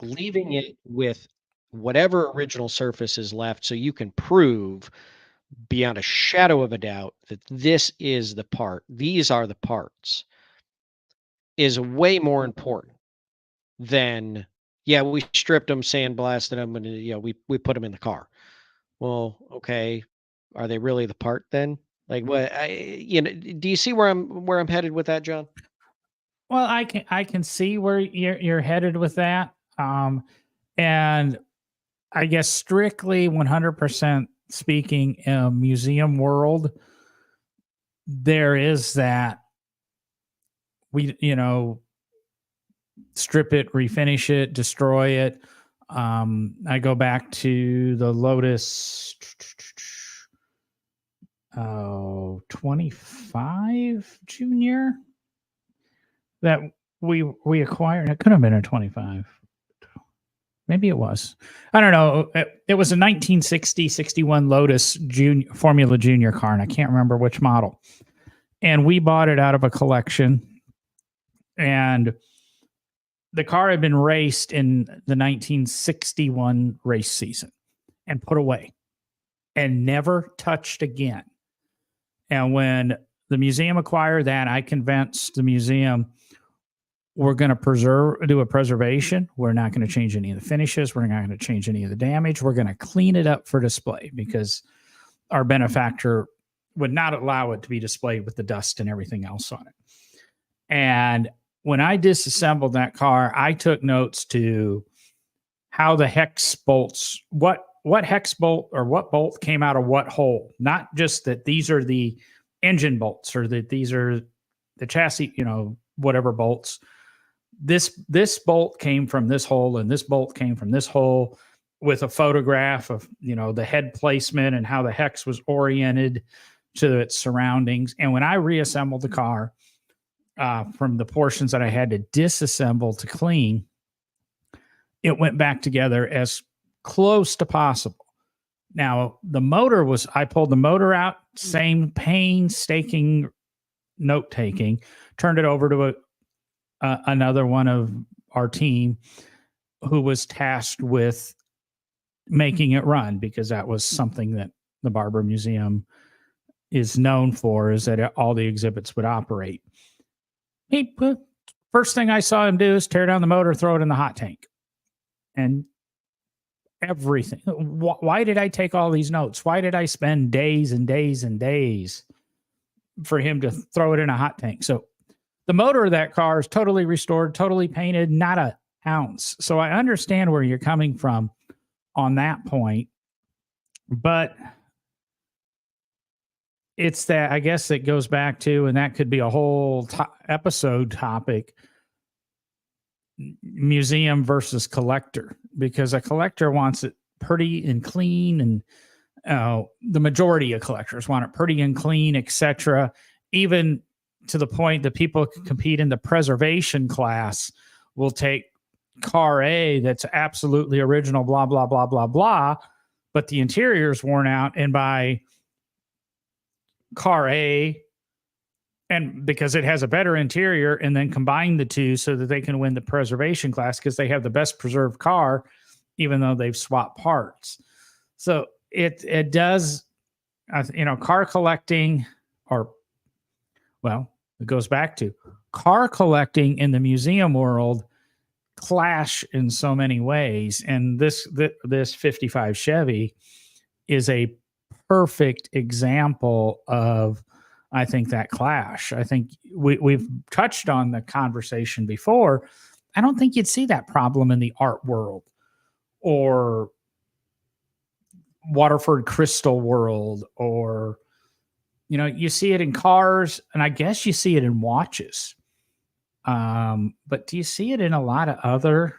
Leaving it with whatever original surface is left so you can prove beyond a shadow of a doubt that this is the part, these are the parts, is way more important than, yeah, we stripped them, sandblasted them, and we put them in the car. Well, okay, are they really the part then? Like, what do you see where I'm headed with that, John? Well, I can see where you're headed with that. And I guess strictly 100% speaking, in museum world, there is that we, strip it, refinish it, destroy it. I go back to the Lotus 25 Junior that we acquired. It could have been a 25. Maybe it was. I don't know. It was a 1960-61 Lotus Junior Formula Junior car, and I can't remember which model. And we bought it out of a collection. And the car had been raced in the 1961 race season and put away and never touched again. And when the museum acquired that, I convinced the museum we're going to do a preservation. We're not going to change any of the finishes. We're not going to change any of the damage. We're going to clean it up for display, because our benefactor would not allow it to be displayed with the dust and everything else on it. And when I disassembled that car, I took notes to how the hex bolts, what hex bolt or what bolt came out of what hole. Not just that these are the engine bolts or that these are the chassis, whatever bolts. This bolt came from this hole and this bolt came from this hole, with a photograph of, the head placement and how the hex was oriented to its surroundings. And when I reassembled the car, from the portions that I had to disassemble to clean, it went back together as close to possible. Now, I pulled the motor out, same painstaking note taking, turned it over to another one of our team who was tasked with making it run, because that was something that the Barber Museum is known for, is that all the exhibits would operate. First thing I saw him do is tear down the motor, throw it in the hot tank, and everything. Why did I take all these notes? Why did I spend days and days and days for him to throw it in a hot tank? So the motor of that car is totally restored, totally painted, not an ounce. So I understand where you're coming from on that point, but it's that, I guess it goes back to, and that could be a whole episode topic, museum versus collector, because a collector wants it pretty and clean, and the majority of collectors want it pretty and clean, etc. Even to the point that people compete in the preservation class will take car A that's absolutely original, blah, blah, blah, blah, blah, but the interior is worn out, and buy car A, and because it has a better interior, and then combine the two so that they can win the preservation class because they have the best preserved car, even though they've swapped parts. So it does, car collecting, or, well, it goes back to car collecting in the museum world clash in so many ways. And this 55 Chevy is a perfect example of, I think, that clash. I think we've touched on the conversation before. I don't think you'd see that problem in the art world or Waterford Crystal world, or, you see it in cars, and I guess you see it in watches. But do you see it in a lot of other,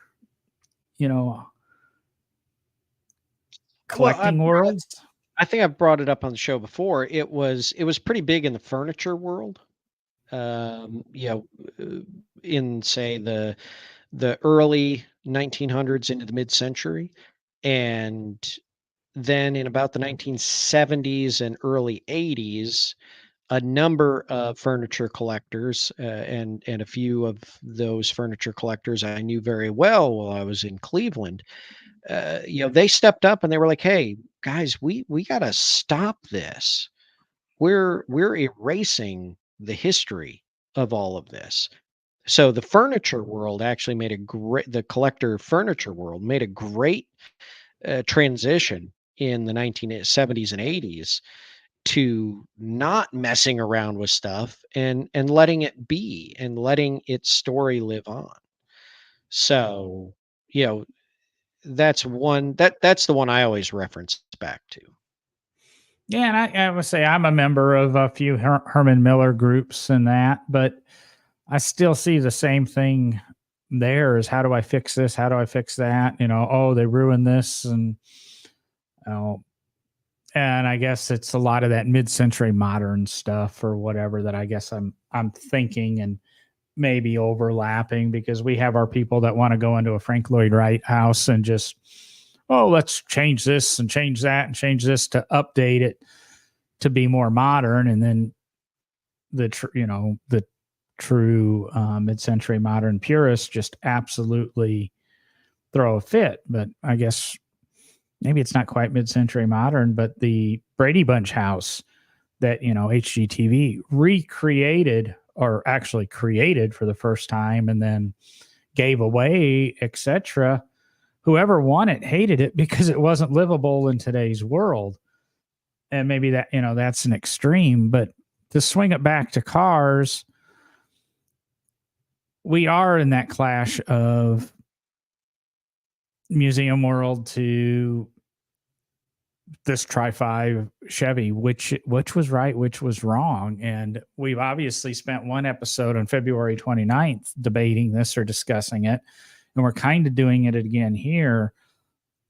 collecting worlds? I think I've brought it up on the show before. It was pretty big in the furniture world. In, say, the early 1900s into the mid-century, and then in about the 1970s and early 80s, a number of furniture collectors, and a few of those furniture collectors I knew very well while I was in Cleveland. They stepped up and they were like, "Hey, guys, we got to stop this. We're erasing the history of all of this." So the furniture world actually the collector furniture world made a great transition in the 1970s and 80s to not messing around with stuff and letting it be and letting its story live on. So, that's the one I always reference back to. Yeah, and I would say I'm a member of a few Herman Miller groups and that, but I still see the same thing there, is how do I fix this? How do I fix that? Oh, they ruined this. And, and I guess it's a lot of that mid-century modern stuff or whatever that I guess I'm thinking and maybe overlapping, because we have our people that want to go into a Frank Lloyd Wright house and just, let's change this and change that and change this to update it to be more modern. And then the true mid-century modern purists just absolutely throw a fit. But I guess maybe it's not quite mid-century modern, but the Brady Bunch house that, HGTV recreated, or actually created for the first time and then gave away, etc. Whoever won it hated it because it wasn't livable in today's world. And maybe that, that's an extreme, but to swing it back to cars, we are in that clash of museum world to this Tri-5 Chevy, which was right, which was wrong. And we've obviously spent one episode on February 29th debating this or discussing it. And we're kind of doing it again here,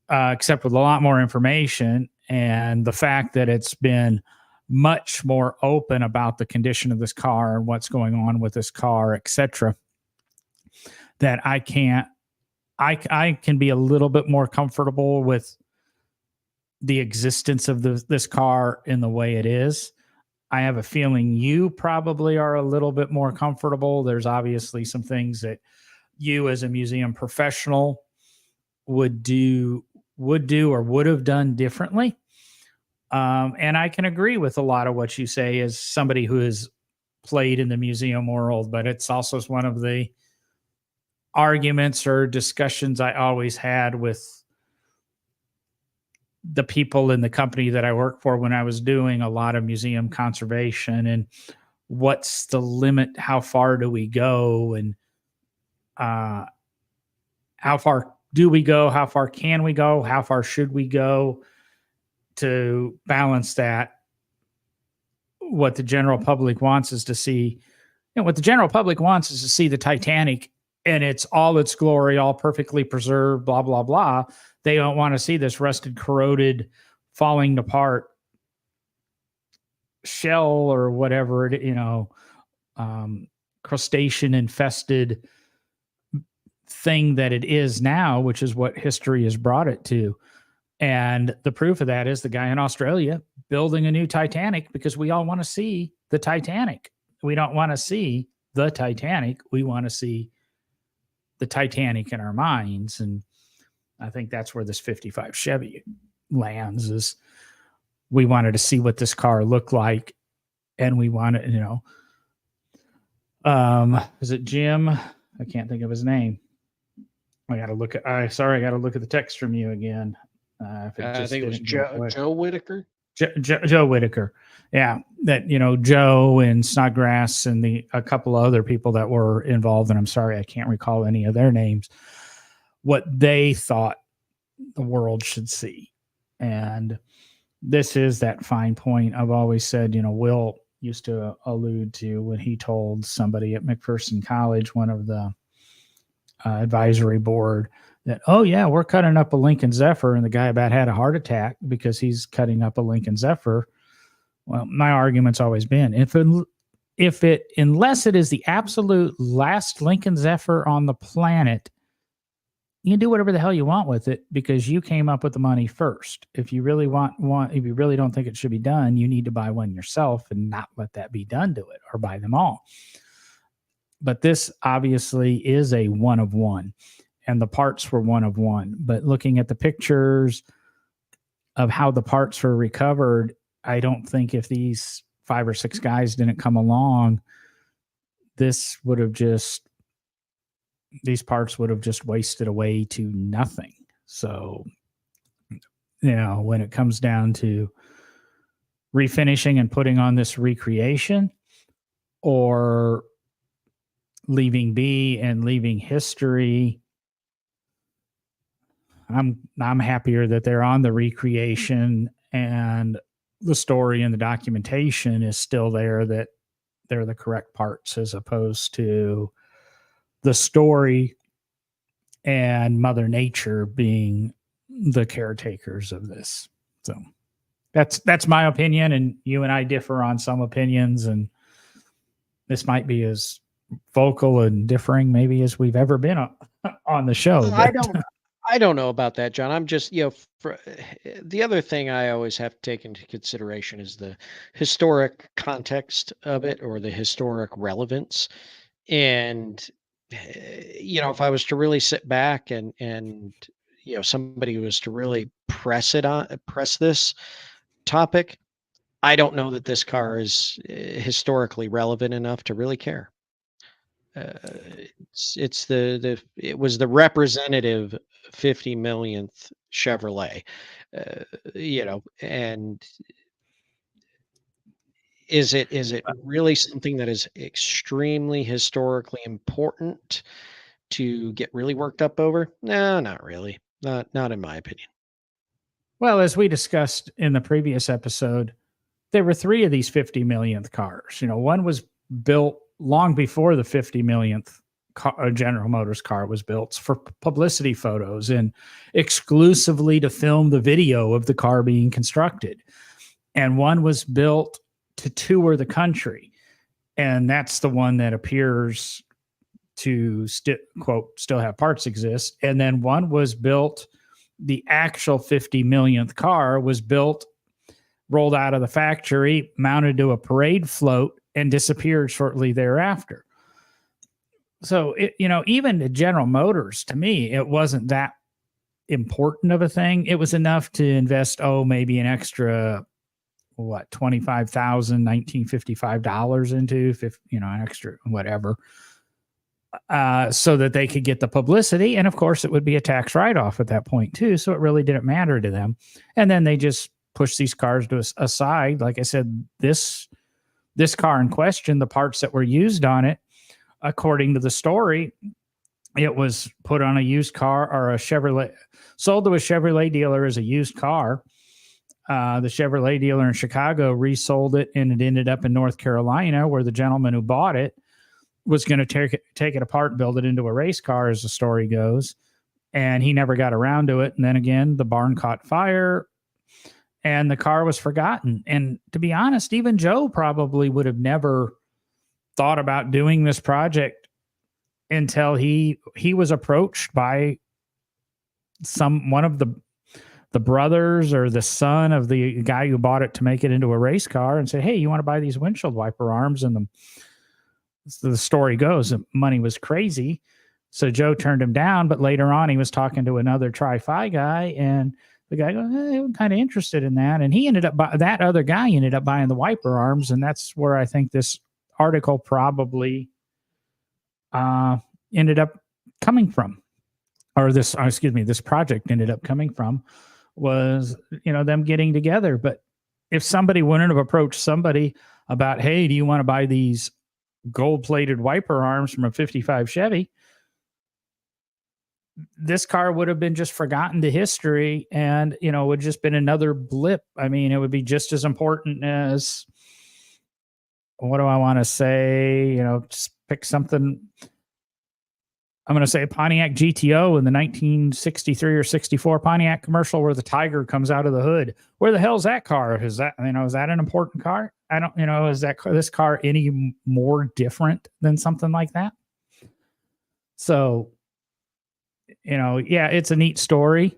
except with a lot more information and the fact that it's been much more open about the condition of this car and what's going on with this car, etc. That I can be a little bit more comfortable with the existence of this car in the way it is. I have a feeling you probably are a little bit more comfortable. There's obviously some things that you as a museum professional would do or would have done differently. And I can agree with a lot of what you say as somebody who has played in the museum world, but it's also one of the arguments or discussions I always had with the people in the company that I worked for when I was doing a lot of museum conservation, and what's the limit? How far do we go? And how far do we go? How far can we go? How far should we go to balance that? What the general public wants is to see, what the general public wants is to see the Titanic and it's all its glory, all perfectly preserved, blah, blah, blah. They don't want to see this rusted, corroded, falling apart shell or whatever, crustacean infested thing that it is now, which is what history has brought it to. And the proof of that is the guy in Australia building a new Titanic, because we all want to see the Titanic. We don't want to see the Titanic. We want to see the Titanic in our minds. And I think that's where this 55 Chevy lands, is we wanted to see what this car looked like. And we wanted, is it Jim? I can't think of his name. I got to look at the text from you again. I think it was Joe Whitaker. Joe Whitaker. Yeah. That, Joe and Snodgrass and a couple of other people that were involved. And I'm sorry, I can't recall any of their names, what they thought the world should see. And this is that fine point I've always said, Will used to allude to when he told somebody at McPherson College, one of the advisory board, that, oh yeah, we're cutting up a Lincoln Zephyr, and the guy about had a heart attack because he's cutting up a Lincoln Zephyr. Well, my argument's always been, unless it is the absolute last Lincoln Zephyr on the planet, you can do whatever the hell you want with it because you came up with the money first. If you really if you really don't think it should be done, you need to buy one yourself and not let that be done to it, or buy them all. But this obviously is a one of one, and the parts were one of one. But looking at the pictures of how the parts were recovered, I don't think if these 5 or 6 guys didn't come along, these parts would have just wasted away to nothing. So, when it comes down to refinishing and putting on this recreation, or leaving be and leaving history, I'm happier that they're on the recreation and the story and the documentation is still there, that they're the correct parts, as opposed to the story and Mother Nature being the caretakers of this. So that's my opinion, and you and I differ on some opinions, and this might be as vocal and differing maybe as we've ever been on the show. I don't know about that, John. I'm just, the other thing I always have to take into consideration is the historic context of it, or the historic relevance. And, if I was to really sit back and somebody was to really press this topic, I don't know that this car is historically relevant enough to really care. It was the representative 50 millionth Chevrolet, and is it really something that is extremely historically important to get really worked up over? No, not really. Not in my opinion. Well, as we discussed in the previous episode, there were 3 of these 50 millionth cars. One was built long before the 50 millionth General Motors car was built, for publicity photos and exclusively to film the video of the car being constructed. And one was built to tour the country. And that's the one that appears to still have parts exist. And then one was built, the actual 50 millionth car was built rolled out of the factory, mounted to a parade float, and disappeared shortly thereafter. So, even the General Motors, to me, it wasn't that important of a thing. It was enough to invest, maybe an extra, $25,000 into, an extra whatever, so that they could get the publicity. And of course, it would be a tax write-off at that point too. So it really didn't matter to them. And then they just pushed these cars to aside. Like I said, this car in question, the parts that were used on it, according to the story, it was put on a used car or a Chevrolet, sold to a Chevrolet dealer as a used car. The Chevrolet dealer in Chicago resold it, and it ended up in North Carolina, where the gentleman who bought it was going to take it apart and build it into a race car, as the story goes. And he never got around to it. And then again, the barn caught fire and the car was forgotten. And to be honest, even Joe probably would have never thought about doing this project until he was approached by one of the brothers or the son of the guy who bought it to make it into a race car, and say, "Hey, you want to buy these windshield wiper arms?" And the story goes that money was crazy. So Joe turned him down, but later on he was talking to another Tri-Fi guy, and the guy goes, I'm kind of interested in that. And that other guy ended up buying the wiper arms. And that's where I think this article probably ended up coming from, or this project ended up coming from, was, them getting together. But if somebody wouldn't have approached somebody about, hey, do you want to buy these gold-plated wiper arms from a 55 Chevy, this car would have been just forgotten to history, and, it would just been another blip. I mean, it would be just as important as, what do I want to say? Just pick something. I'm going to say Pontiac GTO in the 1963 or 64 Pontiac commercial where the Tiger comes out of the hood. Where the hell's that car? Is that an important car? I don't, is this car any more different than something like that? So, it's a neat story.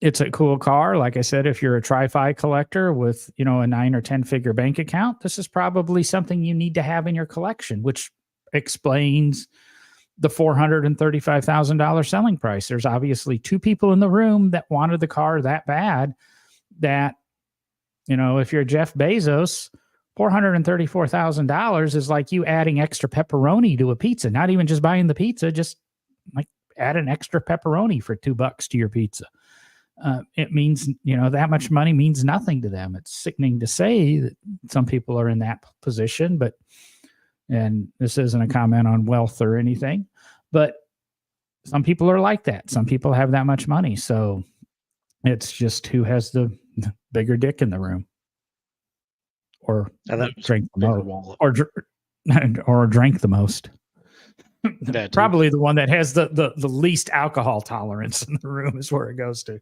It's a cool car. Like I said, if you're a Tri-Fi collector with, a 9 or 10 figure bank account, this is probably something you need to have in your collection, which explains the $435,000 selling price. There's obviously two people in the room that wanted the car that bad that, if you're Jeff Bezos, $434,000 is like you adding extra pepperoni to a pizza, not even just buying the pizza, just like add an extra pepperoni for $2 to your pizza. It means, that much money means nothing to them. It's sickening to say that some people are in that position, and this isn't a comment on wealth or anything, but some people are like that. Some people have that much money. So it's just who has the bigger dick in the room, or drank the most, or drank the most. Probably the one that has the least alcohol tolerance in the room is where it goes to.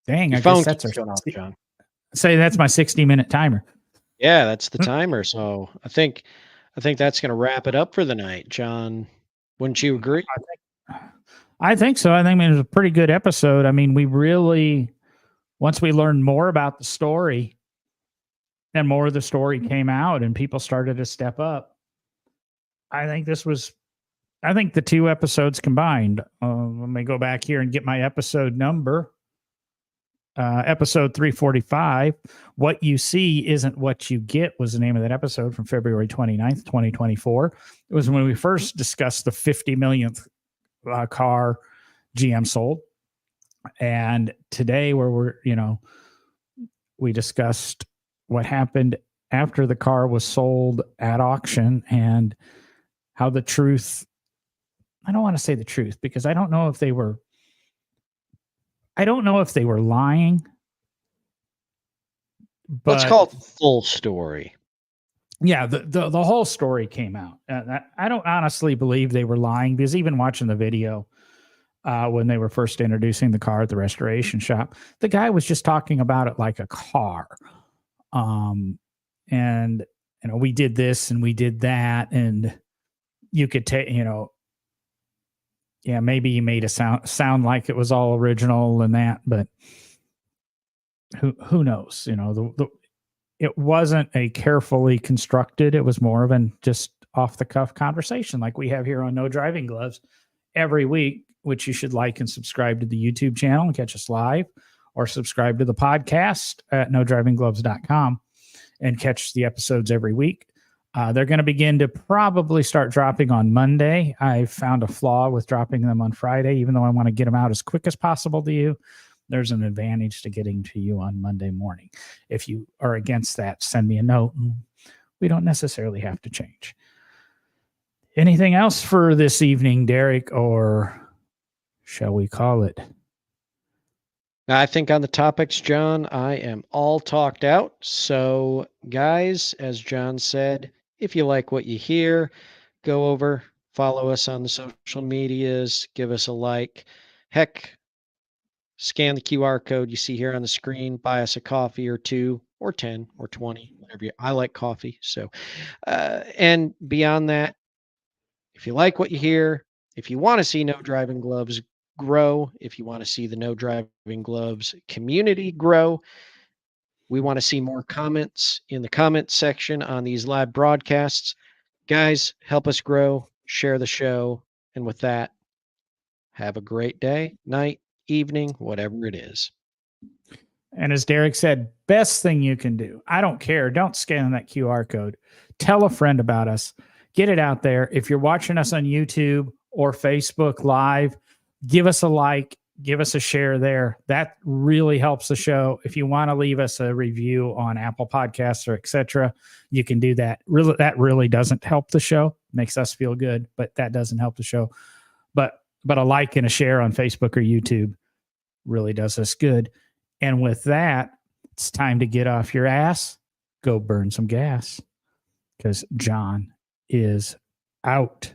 Dang, I guess that's our off, John. Say that's my 60-minute timer. Yeah, that's the timer. So I think that's going to wrap it up for the night, John. Wouldn't you agree? I think so. I think it was a pretty good episode. I mean, we really, once we learned more about the story and more of the story came out and people started to step up, I think the two episodes combined, let me go back here and get my episode number. Episode 345, What You See Isn't What You Get, was the name of that episode from February 29th, 2024. It was when we first discussed the 50 millionth car GM sold. And today, where we discussed what happened after the car was sold at auction and how the truth, I don't want to say the truth because I don't know if they were lying. But let's call it the full story. Yeah, the whole story came out. I don't honestly believe they were lying, because even watching the video when they were first introducing the car at the restoration shop, the guy was just talking about it like a car. And we did this and we did that, and you could take, Yeah, maybe you made a sound like it was all original and that, but who knows? You know, it wasn't a carefully constructed. It was more of an just off the cuff conversation like we have here on No Driving Gloves every week, which you should like and subscribe to the YouTube channel and catch us live, or subscribe to the podcast at nodrivinggloves.com and catch the episodes every week. They're going to begin to probably start dropping on Monday. I found a flaw with dropping them on Friday, even though I want to get them out as quick as possible to you. There's an advantage to getting to you on Monday morning. If you are against that, send me a note. We don't necessarily have to change. Anything else for this evening, Derek, or shall we call it? I think on the topics, John, I am all talked out. So, guys, as John said, if you like what you hear, go over, follow us on the social medias, give us a like. Heck, scan the QR code you see here on the screen, buy us a coffee or 2 or 10 or 20, whatever I like coffee. So, and beyond that, if you like what you hear, if you want to see No Driving Gloves grow, if you want to see the No Driving Gloves community grow, we want to see more comments in the comments section on these live broadcasts. Guys, help us grow, share the show, and with that, have a great day, night, evening, whatever it is. And as Derek said, best thing you can do. I don't care. Don't scan that QR code. Tell a friend about us. Get it out there. If you're watching us on YouTube or Facebook Live, give us a like, give us a share there. That really helps the show. If you want to leave us a review on Apple Podcasts or etc., you can do that. Really, that really doesn't help the show. Makes us feel good, but that doesn't help the show. But a like and a share on Facebook or YouTube really does us good. And with that, it's time to get off your ass, go burn some gas, because John is out.